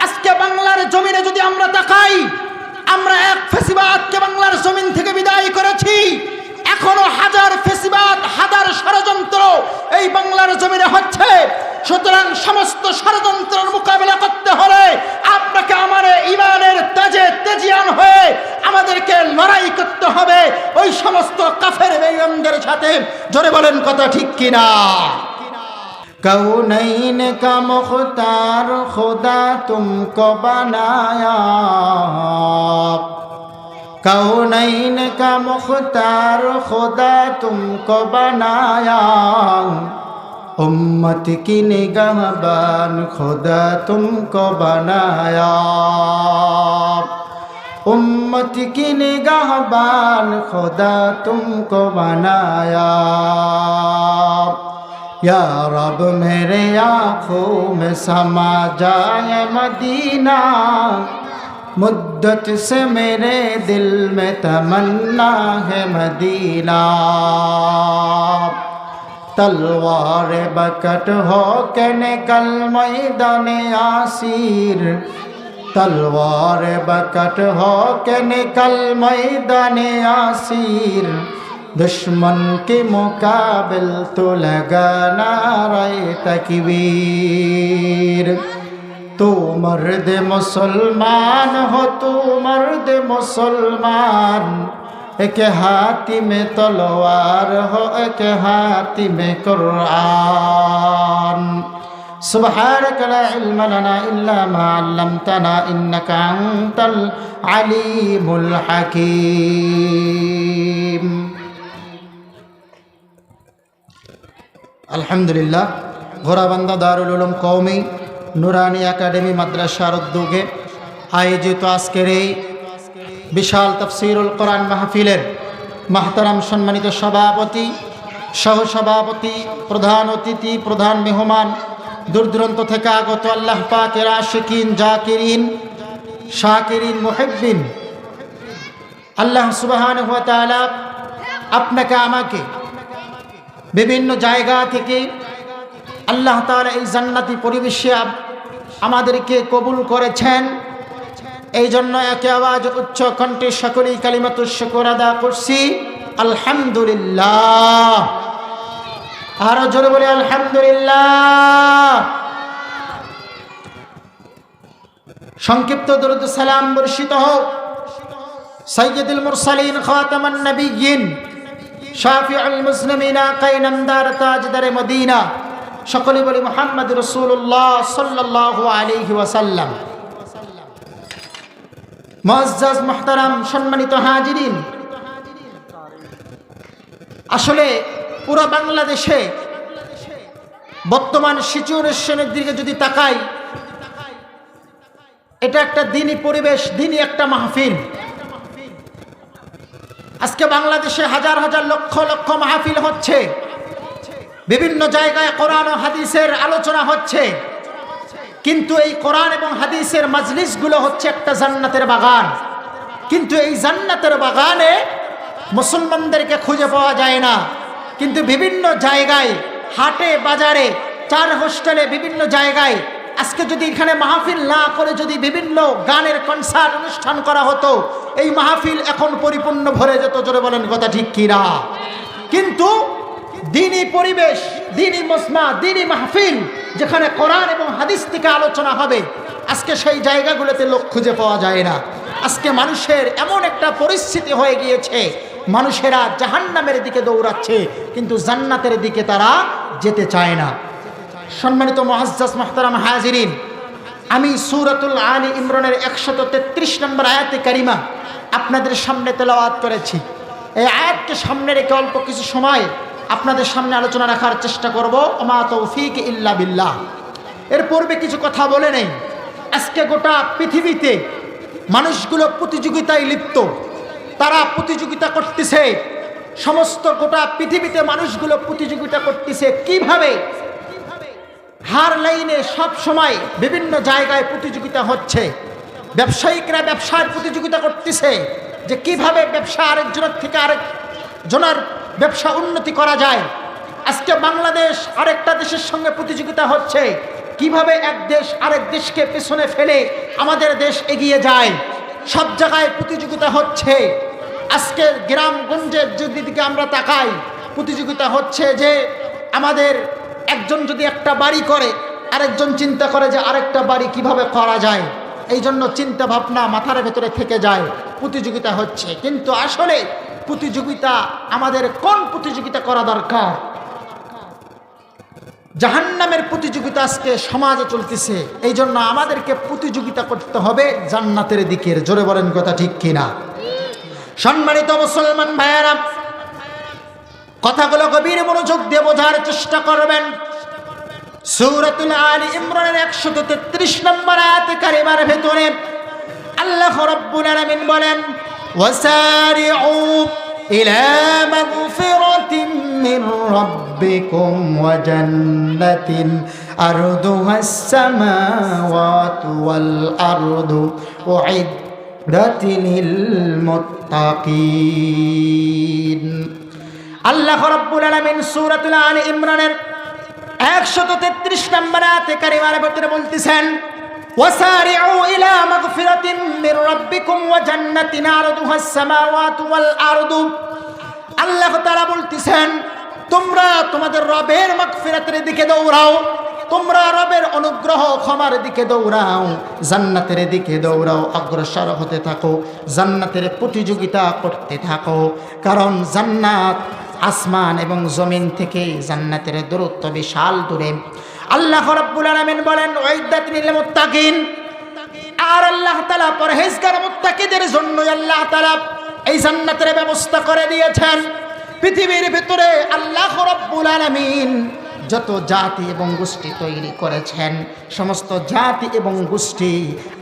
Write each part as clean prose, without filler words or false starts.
আজকে বাংলার জমিনে যদি আমরা তাকাই, আমরা এক ফেসিবাদকে বাংলার জমিন থেকে বিদায় করেছি। এখনো হাজার ফেসিবাদ, হাজার ষড়যন্ত্র এই বাংলার জমিনে হচ্ছে। সুতরাং সমস্ত ষড়যন্ত্রের মোকাবেলা করতে হলে আপনাকে আমার ইমানের তেজে তেজিয়ান হয়ে আমাদেরকে লড়াই করতে হবে ওই সমস্ত কাফের বেঈমানদের সাথে। জোরে বলেন কথা ঠিক কিনা? कौनैन का मुख्तार खुदा तुमको बनाया, कौनैन का मुख्तार खुदा तुमको बनाया, उम्मत की निगहबान खुदा तुमको बनाया, उम्मत की निगहबान खुदा तुमको बनाया। या रब मेरे आँखों में समा जाए मदीना, मुद्दत से मेरे दिल में तमन्ना है मदीना। तलवार बकट हो के निकल मैदाने आसीर, तलवार बकट हो के निकल मैदाने आसीर, दुश्मन के मुकाबिल तो लगा नारे तकबीर। तो मर्द मुसलमान हो, तो मर्द मुसलमान, एक हाथी में तलवार हो, एक हाथी में कुरान। सुब्हानक ला इल्म लना इल्ला मा अल्लमतना इन्नका अंतल अलीमुल हकीम। আলহামদুলিল্লাহ, ঘোড়াবান্ধা দারুল উলুম কওমি নুরানি একাডেমি মাদ্রাসার উদ্যোগে আয়োজিত আজকের এই বিশাল তাফসীরুল কোরআন মাহফিলের মাহতারাম সম্মানিত সভাপতি, সহসভাপতি, প্রধান অতিথি, প্রধান মেহমান, দূর দূরান্ত থেকে আগত আল্লাহ পাকের আশিকিন, জাকিরিন, শাকিরিন, মুহিব্বিন, আল্লাহ সুবহানাহু ওয়া তাআলা আপনাকে আমাকে বিভিন্ন জায়গা থেকে আল্লাহ তাআলা এই জান্নাতি পরিবেশে আমাদেরকে কবুল করেছেন। এই জন্য একে আওয়াজ উচ্চ কণ্ঠে সকলেই কালিমাতুশ শুকর আদা করছি, আলহামদুলিল্লাহ। আরো জোরে বলি আলহামদুলিল্লাহ। সংক্ষিপ্ত দরুদ সালাম বর্ষিত হোক সাইয়্যিদুল মুরসালিন, খাতামান নবিয়্যিন, শাফিউল মুসলিমিন, কায়নামদার, তাজদারে মদিনা, সকলে বলি মুহাম্মদ রাসূলুল্লাহ সাল্লাল্লাহু আলাইহি ওয়াসাল্লাম। মুআজ্জাজ মুহতারাম সম্মানিত হাজিরিন, আসলে পুরো বাংলাদেশে বর্তমান সিচুয়েশনের দিকে যদি তাকাই, এটা একটা দ্বীনি পরিবেশ, দ্বীনি একটা মাহফিল। আজকে বাংলাদেশে হাজার হাজার লক্ষ লক্ষ মাহফিল হচ্ছে, বিভিন্ন জায়গায় কোরআন ও হাদিসের আলোচনা হচ্ছে, কিন্তু এই কোরআন এবং হাদিসের মাজলিসগুলো হচ্ছে একটা জান্নাতের বাগান। কিন্তু এই জান্নাতের বাগানে মুসলমানদেরকে খুঁজে পাওয়া যায় না। কিন্তু বিভিন্ন জায়গায়, হাটে বাজারে, চার হোস্টেলে, বিভিন্ন জায়গায় আজকে যদি এখানে মাহফিল না করে যদি বিভিন্ন গানের কনসার্ট অনুষ্ঠান করা হতো, এই মাহফিল এখন পরিপূর্ণ ভরে যেত। জোরে বলেন কথা ঠিক কিনা? কিন্তু দ্বীনি পরিবেশ, দ্বীনি মজমা, দ্বীনি মাহফিল যেখানে কোরআন এবং হাদিস থেকে আলোচনা হবে, আজকে সেই জায়গাগুলোতে লোক খুঁজে পাওয়া যায় না। আজকে মানুষের এমন একটা পরিস্থিতি হয়ে গিয়েছে, মানুষেরা জাহান্নামের দিকে দৌড়াচ্ছে, কিন্তু জান্নাতের দিকে তারা যেতে চায় না। সম্মানিত মুআজ্জাজ মুহতারাম হাজিরিন, আমি সূরাতুল আলী ইমরানের 133 নম্বর আয়াতে কারিমা আপনাদের সামনে তেলাওয়াত করেছি। এই আয়াতকে সামনে রেখে অল্প কিছু সময় আপনাদের সামনে আলোচনা রাখার চেষ্টা করব। ওমা তৌফিক ইল্লা বিল্লাহ। এর পূর্বে কিছু কথা বলে নেই। আজকে গোটা পৃথিবীতে মানুষগুলো প্রতিযোগিতায় লিপ্ত, তারা প্রতিযোগিতা করতেছে। সমস্ত গোটা পৃথিবীতে মানুষগুলো প্রতিযোগিতা করতেছে কিভাবে হার লাইনে সব সময় বিভিন্ন জায়গায় প্রতিযোগিতা হচ্ছে। ব্যবসায়িকরা ব্যবসার প্রতিযোগিতা করতেছে যে কিভাবে ব্যবসা আরেকজনের থেকে আরেকজনের ব্যবসা উন্নতি করা যায়। আজকে বাংলাদেশ আরেকটা দেশের সঙ্গে প্রতিযোগিতা হচ্ছে কিভাবে এক দেশ আরেক দেশকে পেছনে ফেলে আমাদের দেশ এগিয়ে যায়। সব জায়গায় প্রতিযোগিতা হচ্ছে। আজকে গ্রামগঞ্জের যদি দিকে আমরা তাকাই, প্রতিযোগিতা হচ্ছে যে আমাদের একজন যদি একটা বাড়ি করে, আরেকজন চিন্তা করে যে আরেকটা বাড়ি কিভাবে করা যায়। এই জন্য চিন্তা ভাবনা মাথার ভেতরে থেকে যায়, প্রতিযোগিতা হচ্ছে। কিন্তু আসলে প্রতিযোগিতা আমাদের কোন প্রতিযোগিতা করা দরকার? জাহান্নামের প্রতিযোগিতা আজকে সমাজে চলতেছে। এই জন্য আমাদেরকে প্রতিযোগিতা করতে হবে জান্নাতের দিকের। জোরে বলেন কথা ঠিক কিনা? সম্মানিত মুসলমান ভাইয়েরা, কথাগুলো গভীর মনোযোগ দিয়ে বোঝার চেষ্টা করবেন। সূরাতুল আলী ইমরানের 133 নম্বর আয়াতে কারিমার ভেতরে আল্লাহ রাব্বুল আলামিন বলেন, ওয়াসারিউ ইলা মাগফিরাতিন মির রাব্বিকুম ওয়া জান্নাতিন আরদুহাস সামাওয়াতু ওয়াল আরদু উইদ্দাতিল মুত্তাকিন। আল্লাহ রাব্বুল আলামিন সূরাতুল আলী ইমরানের 133 নম্বর আয়াতে কারিমার ভিতরে বলতেছেন, ওয়াসারিউ ইলা মাগফিরাতিন মির রাব্বিকুম ওয়া জান্নাতিন আরদুহাস সামাওয়াতু ওয়াল আরদু। আল্লাহ তাআলা বলতেছেন, তোমরা তোমাদের রবের মাগফিরাতের দিকে দৌড়াও, তোমরা রবের অনুগ্রহ ক্ষমার দিকে দৌড়াও, জান্নাতের দিকে দৌড়াও, অগ্রসর হতে থাকো, জান্নাতের প্রতিযোগিতা করতে থাকো। কারণ জান্নাত আসমান এবং জমিন থেকে জান্নাতের দূরত্ব বিশাল দূরে। আল্লাহ রাব্বুল আলামিন বলেন, উইদ্দাতিল মুত্তাকিন। আর আল্লাহ তাআলা পরহেজগার মুত্তাকিদের জন্য আল্লাহ তাআলা এই জান্নাতের ব্যবস্থা করে দিয়েছেন। পৃথিবীর ভিতরে আল্লাহ রাব্বুল আলামিন যত জাতি এবং গোষ্ঠী তৈরি করেছেন, সমস্ত জাতি এবং গোষ্ঠী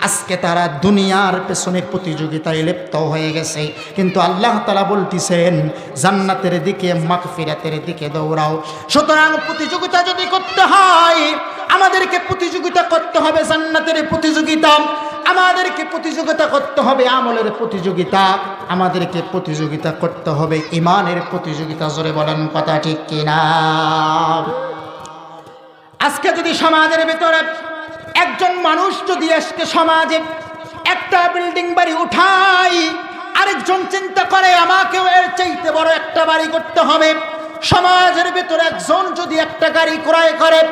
আজকে তারা দুনিয়ার পেছনে প্রতিযোগিতায় লিপ্ত হয়ে গেছে। কিন্তু আল্লাহ তাআলা বলতেছেন, জান্নাতের দিকে মাগফিরাতের দিকে দৌড়াও। সুতরাং প্রতিযোগিতা যদি করতে হয়, আমাদেরকে প্রতিযোগিতা করতে হবে জান্নাতের প্রতিযোগিতা, আমাদেরকে প্রতিযোগিতা করতে হবে আমলের প্রতিযোগিতা, আমাদেরকে প্রতিযোগিতা করতে হবে ঈমানের প্রতিযোগিতা। জোরে বলেন কথা ঠিক কিনা? আজকে যদি সমাজের ভিতরে একজন মানুষ যদি আজকে সমাজে একটা বিল্ডিং বাড়ি উঠাই, আরেকজন চিন্তা করে আমাকেও এর চাইতে বড় একটা বাড়ি করতে হবে। সমাজের ভিতরে একজন যদি একটা গাড়ি ক্রয় করে,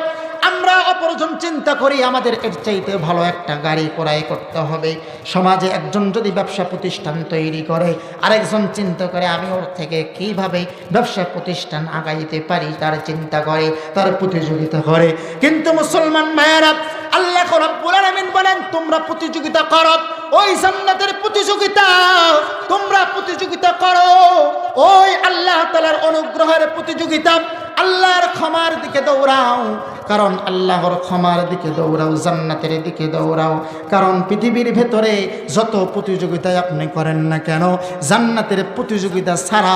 আমরা অপরজন চিন্তা করি আমাদের এর চাইতে ভালো একটা গাড়ি ক্রয় করতে হবে। সমাজে একজন যদি ব্যবসা প্রতিষ্ঠান তৈরি করে, আরেকজন চিন্তা করে আমি ওর থেকে কিভাবে ব্যবসা প্রতিষ্ঠান আগাইতে পারি, তার চিন্তা করে, তার প্রতিযোগিতা করে। কিন্তু মুসলমান ভাইয়েরা, আল্লাহ রাব্বুল আলামিন বলেন, তোমরা প্রতিযোগিতা করো, ওই জান্নাতের প্রতিযোগিতা তোমরা প্রতিযোগিতা করো, ওই আল্লাহ তাআলার অনুগ্রহের প্রতিযোগিতা, আল্লাহর ক্ষমার দিকে দৌড়াও। কারণ আল্লাহর ক্ষমার দিকে দৌড়াও, জান্নাতের দিকে দৌড়াও। কারণ পৃথিবীর ভেতরে যত প্রতিযোগিতায় আপনি করেন না কেন, জান্নাতের প্রতিযোগিতা ছাড়া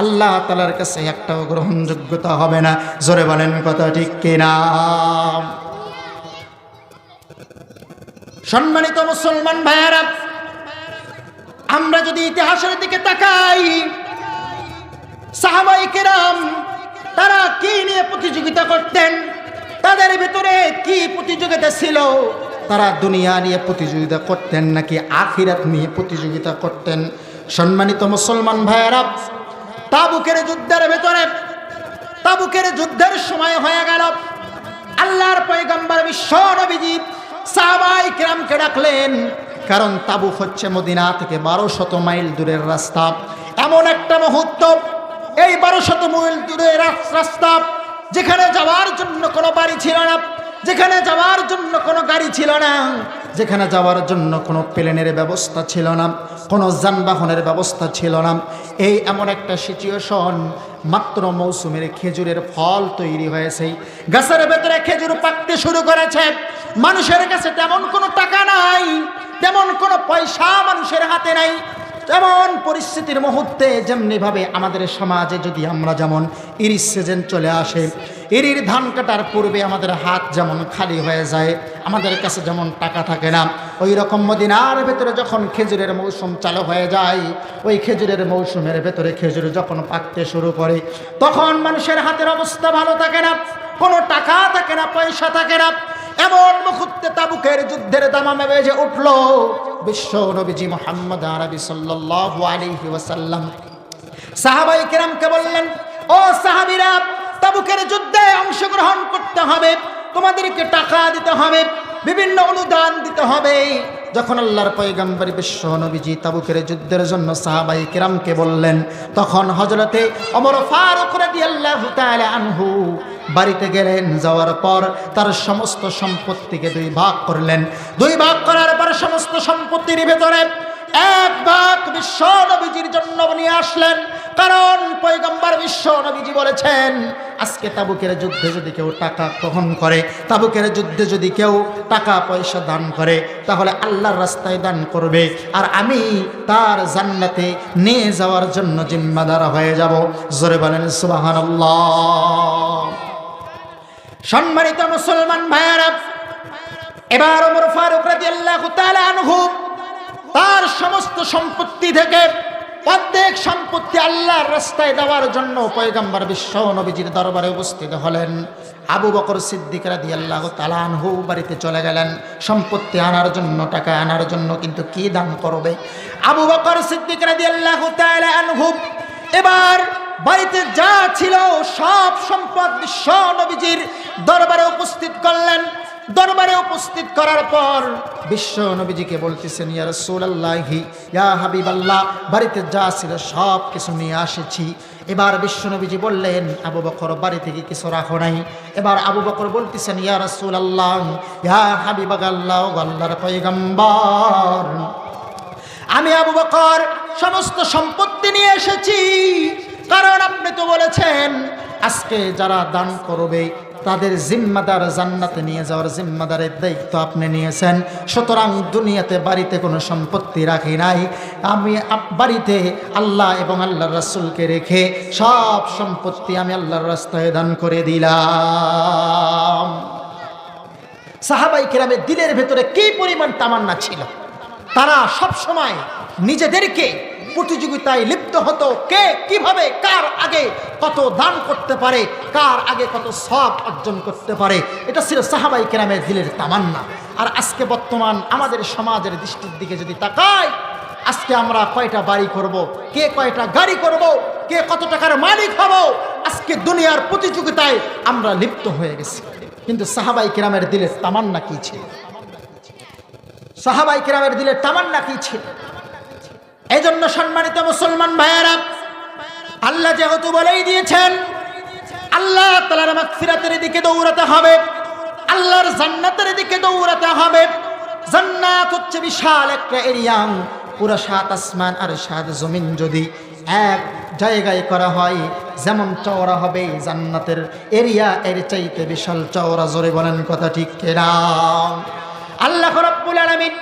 আল্লাহ তাআলার কাছে একটাও গ্রহণযোগ্যতা হবে না। জোরে বলেন কথা ঠিক কিনা? সম্মানিত মুসলমান ভাইয়েরা, আমরা যদি ইতিহাসের দিকে তাকাই, সাহাবায়ে কেরাম তারা কি নিয়ে প্রতিযোগিতা করতেন, তাদের ভিতরে কি প্রতিযোগিতা ছিল? তারা দুনিয়া নিয়ে প্রতিযোগিতা করতেন নাকি আখিরাত নিয়ে প্রতিযোগিতা করতেন? সম্মানিত মুসলমান ভাইয়েরা, তাবুকের যুদ্ধের ভিতরে, তাবুকের যুদ্ধের সময় হয়ে গেল, আল্লাহর পয়গম্বর বিশ্ব নবীজি সাহাবায়ে কেরামকে ডাকলেন। কারণ তাবুক হচ্ছে মদিনা থেকে 1200 মাইল দূরের রাস্তা। এমন একটা মুহূর্ত, এই 1200 মাইল দূরের রাস্তা, যেখানে যাওয়ার জন্য কোনো বাড়ি ছিল না, যেখানে যাওয়ার জন্য কোনো গাড়ি ছিল না, যেখানে যাওয়ার জন্য কোনো প্লেনের ব্যবস্থা ছিল না, কোনো যানবাহনের ব্যবস্থা ছিল না। এই এমন একটা সিচুয়েশন, মাত্র মৌসুমের খেজুরের ফল তৈরি হয়েছে, গাছের ভেতরে খেজুর পাকতে শুরু করেছে। মানুষের কাছে তেমন কোনো টাকা নাই, তেমন কোনো পয়সা মানুষের হাতে নাই। তেমন পরিস্থিতির মুহূর্তে যেমনিভাবে আমাদের সমাজে যদি আমরা যেমন ইরির সিজন চলে আসে, ইরির ধান কাটার পূর্বে আমাদের হাত যেমন খালি হয়ে যায়, আমাদের কাছে যেমন টাকা থাকে না, ওই রকম মদিনার ভেতরে যখন খেজুরের মৌসুম চালু হয়ে যায়, ওই খেজুরের মৌসুমের ভেতরে খেজুর যখন পাকতে শুরু করে, তখন মানুষের হাতের অবস্থা ভালো থাকে না, কোনো টাকা থাকে না, পয়সা থাকে না। এমন মুহূর্তে তাবুকের যুদ্ধের দামামে বেজে উঠল বিশ্ব নবীজি মুহাম্মদ আরবি সাল্লাল্লাহু আলাইহি ওয়াসাল্লাম সাহাবায়ে কেরামকে বললেন, ও সাহাবীরা, তাবুকের যুদ্ধে অংশগ্রহণ করতে হবে, তোমাদেরকে টাকা দিতে হবে, বিভিন্ন অনুদান দিতে হবে। যখন আল্লাহর পয়গম্বর বিশ্ব নবীজি তাবুকের যুদ্ধের জন্য সাহাবায়ে কেরামকে বললেন, তখন হযরতে ওমর ফারুক রাদিয়াল্লাহু তাআলা আনহু বাড়িতে গেলেন। যাওয়ার পর তার সমস্ত সম্পত্তিকে দুই ভাগ করলেন। দুই ভাগ করার পর সমস্ত সম্পত্তির ভেতরে এক ভাগ বিশ্ব নবীজির জন্য নিয়ে আসলেন। কারণ পয়গম্বর বিশ্ব নবীজি বলেছেন, আজকে তাবুকের যুদ্ধে যদি কেউ টাকা গ্রহণ করে, তাবুকের যুদ্ধে যদি কেউ টাকা পয়সা দান করে, তাহলে আল্লাহর রাস্তায় দান করবে, আর আমি তার জান্নাতে নিয়ে যাওয়ার জন্য জিম্মাদার হয়ে যাব। জোরে বলেন সুবহানাল্লাহ। সম্মানিত মুসলমান ভাইয়েরা, এবার ওমর ফারুক রাদিয়াল্লাহু তাআলা আনহু তার সমস্ত সম্পত্তি থেকে অর্ধেক সম্পত্তি আল্লাহর রাস্তায় দেওয়ার জন্য পয়গম্বর বিশ্ব নবীজির দরবারে উপস্থিত হলেন। আবু বকর সিদ্দিক রাদিয়াল্লাহু তাআলা আনহু বাড়িতে চলে গেলেন সম্পত্তি আনার জন্য, টাকা আনার জন্য। কিন্তু কি দান করবে? আবু বকর সিদ্দিক রাদিয়াল্লাহু তাআলা আনহু এবার বাড়িতে যা ছিল সব সম্পদ বিশ্ব নবীজির দরবারে উপস্থিত করলেন। দরবারে উপস্থিত করার পর বিশ্ব নবীজিকে বলতেছেন, ইয়া রাসূলুল্লাহি, ইয়া হাবিবাল্লাহ, বাড়িতে যা ছিল সব কিছু নিয়ে এসেছি। এবার বিশ্ব নবীজি বললেন, আবু বকর, বাড়ি থেকে কিছু রাখো নাই? এবার আবু বকর বলতেছেন, ইয়া রাসূলুল্লাহ, ইয়া হাবিবাল্লাহ, আল্লাহর পয়গম্বর, আমি আবু বকর সমস্ত সম্পত্তি নিয়ে এসেছি। কারণ আপনি তো বলেছেন আজকে যারা দান করবে তাদের জিম্মাদার জান্নাতে নিয়ে যাওয়ার জিম্মাদারের দায়িত্ব আপনি নিয়েছেন। সুতরাং দুনিয়াতে বাড়িতে কোনো সম্পত্তি রাখি নাই, আমি বাড়িতে আল্লাহ এবং আল্লাহর রাসূলকে রেখে সব সম্পত্তি আমি আল্লাহর রাস্তায় দান করে দিলাম। সাহাবায়ে কেরামের দিলের ভেতরে কি পরিমাণ তামান্না ছিল! তারা সব সময় নিজেদেরকে প্রতিযোগিতায় লিপ্ত হতো, কে কিভাবে কার আগে কত দান করতে পারে, কার আগে কত সওয়াব অর্জন করতে পারে। এটা ছিল সাহাবায়ে কেরামের দিলের তামান্না। আর আজকে বর্তমান আমাদের সমাজের দৃষ্টির দিকে যদি তাকাই, আজকে আমরা কয়টা বাড়ি করব, কে কয়টা গাড়ি করব, কে কত টাকার মালিক হব, আজকে দুনিয়ার প্রতিযোগিতায় আমরা লিপ্ত হয়ে গেছি। কিন্তু সাহাবায়ে কেরামের দিলের তামান্না কি ছিল? সাহাবায়ে কেরামের দিলের তামান্না কি ছিল? এই জন্য সম্মানিত মুসলমান ভাইয়েরা, আল্লাহ যেহেতু বলেই দিয়েছেন আল্লাহ তাআলার মাগফিরাতের দিকে দৌড়াতে হবে, আল্লাহর জান্নাতের দিকে দৌড়াতে হবে। জান্নাত হচ্ছে বিশাল একটা এরিয়া, পুরো ৭ আসমান আর ৭ জমিন যদি এক জায়গায় করা হয়, যেমন চওড়া হবে জান্নাতের এরিয়া এর চাইতে বিশাল চওড়া। জোরে বলেন কথা ঠিক কিনা? আল্লাহ রাব্বুল আলামিন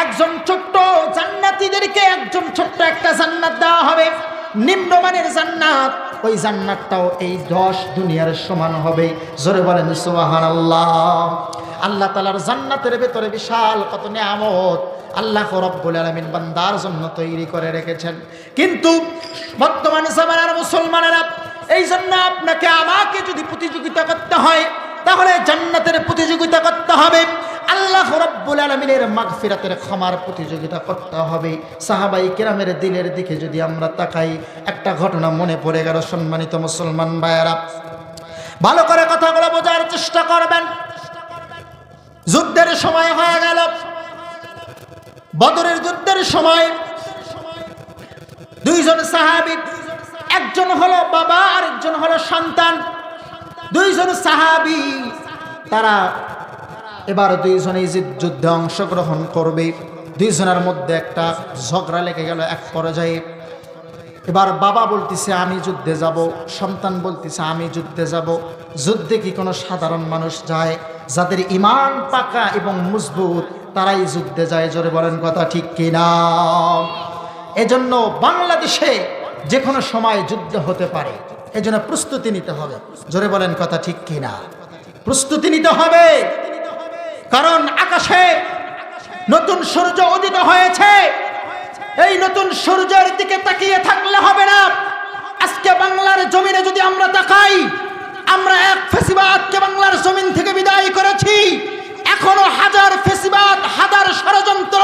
একজন ছোট্ট জান্নাতীদেরকে একজন ছোট্ট একটা জান্নাত দেওয়া হবে, নিম্নমানের জান্নাত। ওই জান্নাতটাও এই 10 দুনিয়ার সমান হবে। জোরে বলেন সুবহানাল্লাহ। আল্লাহ তাআলার জান্নাতের ভেতরে বিশাল কত নিয়ামত আল্লাহ রাব্বুল আলামিন বান্দার জন্য তৈরি করে রেখেছেন। কিন্তু বর্তমান জামানার মুসলমানেরা, এই জন্য আপনাকে আমাকে যদি প্রতিযোগিতা করতে হয়, তাহলে জান্নাতের প্রতিযোগিতা করতে হবে, আল্লাহ রাব্বুল আলামিনের মাগফিরাতের ক্ষমার প্রতিযোগিতা করতে হবে। সাহাবায়ে কেরামের দিলের দিকে যদি আমরা তাকাই, একটা ঘটনা মনে পড়ে গেল। সম্মানিত মুসলমান ভাইয়েরা, ভালো করে কথাগুলো বোঝার চেষ্টা করবেন। যুদ্ধের সময় হয়ে গেল, বদরের যুদ্ধের সময় দুইজন সাহাবী, একজন হলো বাবা আর একজন হলো সন্তান। দুইজন সাহাবী, তারা এবার দুইজনেই যুদ্ধে অংশগ্রহণ করবে। দুইজনের মধ্যে একটা ঝগড়া লেগে গেল এক পর্যায়ে। এবার বাবা বলতেছে আমি যুদ্ধে যাব, সন্তান বলতেছে আমি যুদ্ধে যাব। যুদ্ধে কি কোনো সাধারণ মানুষ যায়? যাদের ঈমান পাকা এবং মজবুত তারাই যুদ্ধে যায়। জোরে বলেন কথা ঠিক কিনা? এজন্য বাংলাদেশে যে কোনো সময় যুদ্ধ হতে পারে, এজন্য প্রস্তুতি নিতে হবে। জোরে বলেন কথা ঠিক কিনা? প্রস্তুতি নিতে হবে, কারণ আকাশে নতুন সূর্য উদিত হয়েছে। এই নতুন সূর্যের দিকে তাকিয়ে থাকলে হবে না। আজকে বাংলার জমিনে যদি আমরা তাকাই, আমরা এক ফ্যাসিবাদকে বাংলার জমিন থেকে বিদায় করেছি। এখনো হাজার ফেসিবাদ হাজার ষড়যন্ত্র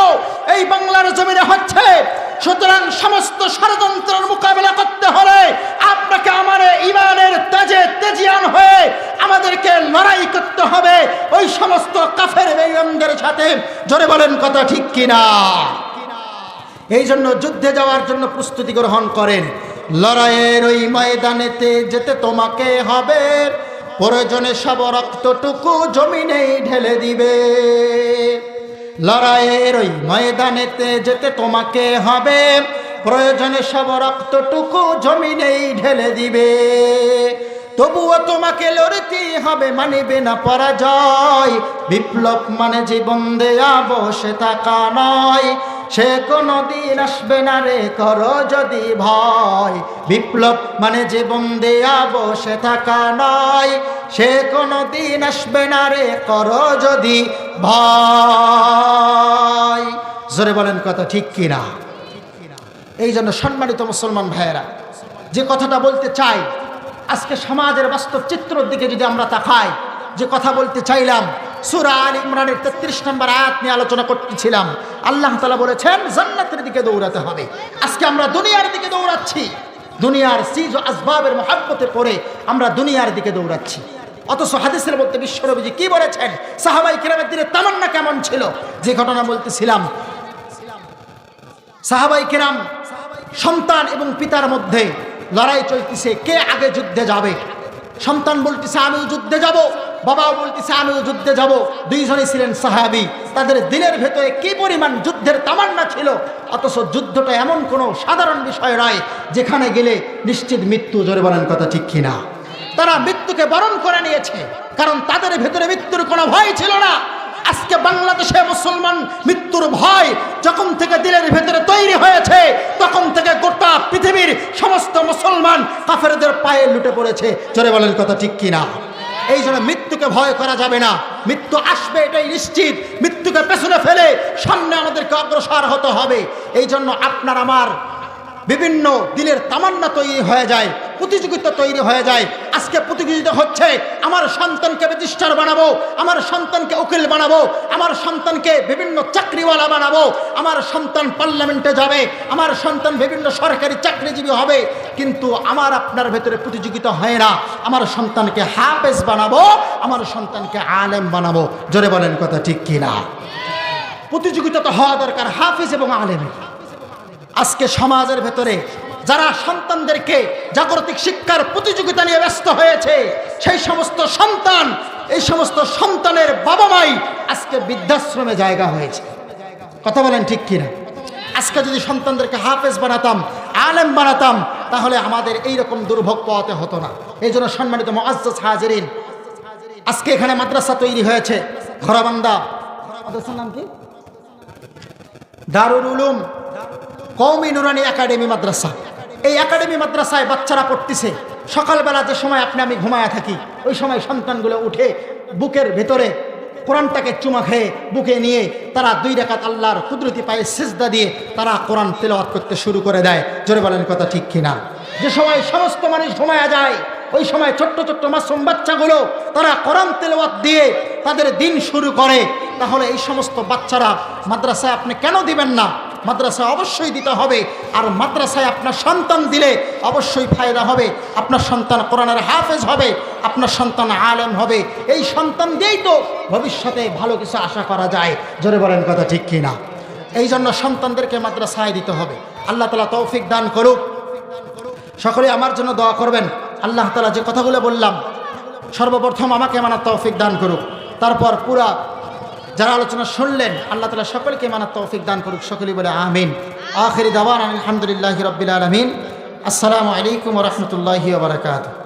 এই বাংলার জমিনে হচ্ছে। সুতরাং সমস্ত ষড়যন্ত্রের মোকাবেলা করতে হলে আপনাকে আমার ইমানের তেজে তেজিয়ান হয়ে আমাদেরকে লড়াই করতে হবে ওই সমস্ত কাফের বেঈমানদের সাথে। জোরে বলেন কথা ঠিক কিনা? এই জন্য যুদ্ধে যাওয়ার জন্য প্রস্তুতি গ্রহণ করেন। লড়াইয়ের ওই ময়দানেতে যেতে তোমাকে হবে, প্রয়োজনে সব রক্তটুকু জমিনেই ঢেলে দিবে। লড়াইয়ের ওই ময়দানেতে যেতে তোমাকে হবে, প্রয়োজনে সব রক্তটুকু জমিনেই ঢেলে দিবে। তবুও তোমাকে লড়তেই হবে, মানিবে না পরাজয়। বিপ্লব মানে জীবন দেয়া বসে থাকা নয়, সে কোনো দিন আসবে না রে করো যদি ভয়। বিপ্লব মানে জীবন দেয়া বসে থাকা নয়, সে কোনো দিন আসবে না রে করো যদি ভয়। জোরে বলেন কথা ঠিক কিনা? এই জন্য সম্মানিত মুসলমান ভাইয়েরা, যে কথাটা বলতে চাই, আজকে সমাজের বাস্তব চিত্রের দিকে যদি আমরা তাকাই, যে কথা বলতে চাইলাম, সূরা আল ইমরানের 33 নম্বর আয়াত নিয়ে আলোচনা করতেছিলাম। আল্লাহ তাআলা বলেছেন জান্নাতের দিকে দৌড়াতে হবে। আজকে আমরা দুনিয়ার দিকে দৌড়াচ্ছি, দুনিয়ার চিজ ও আসবাবের মহব্বতে পড়ে আমরা দুনিয়ার দিকে দৌড়াচ্ছি। অথচ হাদিসের মধ্যে বিশ্বনবীজি কি বলেছেন, সাহাবায়ে কিরামের দিনে তামান্না কেমন ছিল, যে ঘটনা বলতেছিলাম। সাহাবায়ে কিরাম সন্তান এবং পিতার মধ্যে লড়াই চলতেছে, কে আগে যুদ্ধে যাবে। সন্তান বলতেছে আমিও যুদ্ধে যাব, বাবাও বলতেছে আমিও যুদ্ধে যাব। দুইজনই ছিলেন সাহাবী, তাদের দিলের ভেতরে কি পরিমাণ যুদ্ধের তামান্না ছিল। অথচ যুদ্ধটা এমন কোনো সাধারণ বিষয় নয় যেখানে গেলে নিশ্চিত মৃত্যু। জোরে বলেন কথা ঠিক কিনা? তারা মৃত্যুকে বরণ করে নিয়েছে, কারণ তাদের ভেতরে মৃত্যুর কোনো ভয় ছিল না। আজকে বাংলাদেশে মুসলমান মৃত্যুর ভয় যখন থেকে দিলের ভেতরে তৈরি হয়েছে, তখন থেকে গোটা পৃথিবীর সমস্ত মুসলমান কাফেরদের পায়ে লুটে পড়েছে। জোরে বলেন কথা ঠিক কিনা? এই জন্য মৃত্যুকে ভয় করা যাবে না। মৃত্যু আসবে এটাই নিশ্চিত। মৃত্যুকে পেছনে ফেলে সামনে আমাদেরকে অগ্রসর হতে হবে। এই জন্য আপনার আমার বিভিন্ন দিলের তামান্না তৈরি হয়ে যায়, প্রতিযোগিতা তৈরি হয়ে যায়। আজকে প্রতিযোগিতা হচ্ছে, আমার সন্তানকে রেজিস্ট্রার বানাবো, আমার সন্তানকে উকিল বানাবো, আমার সন্তানকে বিভিন্ন চাকরিওয়ালা বানাবো, আমার সন্তান পার্লামেন্টে যাবে, আমার সন্তান বিভিন্ন সরকারি চাকরিজীবী হবে। কিন্তু আমার আপনার ভেতরে প্রতিযোগিতা হয় না, আমার সন্তানকে হাফেজ বানাবো, আমার সন্তানকে আলেম বানাবো। জোরে বলেন কথা ঠিক কিনা? প্রতিযোগিতা তো হওয়া দরকার হাফেজ এবং আলেমের। আজকে সমাজের ভেতরে যারা সন্তানদেরকে জাগতিক শিক্ষার প্রতিযোগিতা নিয়ে ব্যস্ত হয়েছে, সেই সমস্ত সন্তান, এই সমস্ত সন্তানের বাবা মাই আজকে বৃদ্ধাশ্রমে জায়গা হয়েছে। কথা বলেন ঠিক কিনা? আজকে যদি সন্তানদেরকে হাফেজ বানাতাম, আলেম বানাতাম, তাহলে আমাদের এইরকম দুর্ভোগ পোহাতে হতো না। এই জন্য সম্মানিত মুআজ্জাজ হাজিরিন, আজকে এখানে মাদ্রাসা তৈরি হয়েছে ঘোড়াবান্ধা। মাদ্রাসার নাম কি? দারুল উলুম কওমি নুরানি একাডেমি মাদ্রাসা। এই একাডেমি মাদ্রাসায় বাচ্চারা পড়তেছে। সকালবেলা যে সময় আমি ঘুমায়া থাকি, ওই সময় সন্তানগুলো উঠে বুকের ভেতরে কোরআনটাকে চুমা খেয়ে বুকে নিয়ে তারা 2 রাকাত আল্লাহর কুদরতি পায়ে সিজদা দিয়ে তারা কোরআন তেলাওয়াত করতে শুরু করে দেয়। জোরে বলেন কথা ঠিক কিনা? যে সময় সমস্ত মানুষ ঘুমায়া যায়, ওই সময় ছোট্ট ছোট্ট মাসুম বাচ্চাগুলো তারা কোরআন তেলাওয়াত দিয়ে তাদের দিন শুরু করে। তাহলে এই সমস্ত বাচ্চারা মাদ্রাসায় আপনি কেন দিবেন না? মাদ্রাসায় অবশ্যই দিতে হবে। আর মাদ্রাসায় আপনার সন্তান দিলে অবশ্যই ফায়দা হবে। আপনার সন্তান কোরআনের হাফেজ হবে, আপনার সন্তান আলেম হবে। এই সন্তান দিয়েই তো ভবিষ্যতে ভালো কিছু আশা করা যায়। জোরে বলেন কথা ঠিক কিনা? এই জন্য সন্তানদেরকে মাদ্রাসায় দিতে হবে। আল্লাহ তাআলা তৌফিক দান করুক। সকলে আমার জন্য দোয়া করবেন। আল্লাহ তাআলা যে কথাগুলো বললাম, সর্বপ্রথম আমাকে মানার তৌফিক দান করুক, তারপর পুরা যারা আলোচনা শুনলেন আল্লাহ তাআলা সকলকে মানার তৌফিক দান করুক। সকলেই বলে আমিন। আখিরি দাওয়ানা আলহামদুলিল্লাহি রাব্বিল আলামিন। আসসালামু আলাইকুম ওয়া রাহমাতুল্লাহি ওয়া বারাকাতুহু।